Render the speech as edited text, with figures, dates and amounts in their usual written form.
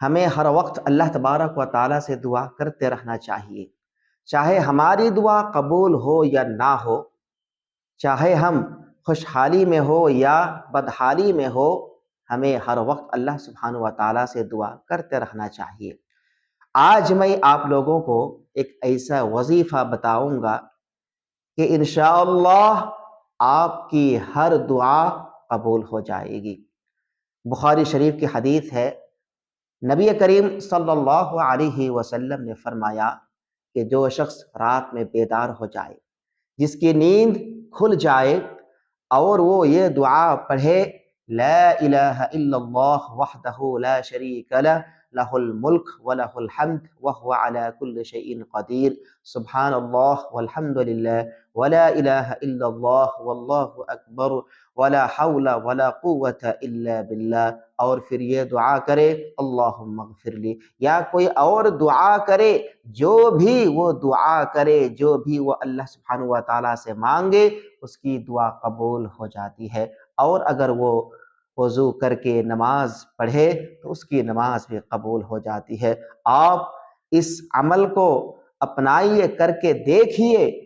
ہمیں ہر وقت اللہ تبارک و تعالیٰ سے دعا کرتے رہنا چاہیے، چاہے ہماری دعا قبول ہو یا نہ ہو، چاہے ہم خوشحالی میں ہو یا بدحالی میں ہو، ہمیں ہر وقت اللہ سبحانہ و تعالیٰ سے دعا کرتے رہنا چاہیے۔ آج میں آپ لوگوں کو ایک ایسا وظیفہ بتاؤں گا کہ انشاءاللہ آپ کی ہر دعا قبول ہو جائے گی۔ بخاری شریف کی حدیث ہے، نبی کریم صلی اللہ علیہ وسلم نے فرمایا کہ جو شخص رات میں بیدار ہو جائے، جس کی نیند کھل جائے اور وہ یہ دعا پڑھے، لا الہ الا اللہ وحدہ لا شریک لہ، لہ الملک ولہ الحمد وہو علی کل شیء قدیر، سبحان اللہ والحمد للہ ولا الہ الا اللہ واللہ اکبر ولا حول ولا قوت الا باللہ، اور پھر یہ دعا کرے اللہم اغفر لی، یا کوئی اور دعا کرے، جو بھی وہ دعا کرے، جو بھی وہ اللہ سبحانہ و تعالیٰ سے مانگے، اس کی دعا قبول ہو جاتی ہے۔ اور اگر وہ وضو کر کے نماز پڑھے تو اس کی نماز بھی قبول ہو جاتی ہے۔ آپ اس عمل کو اپنائیے، کر کے دیکھیے۔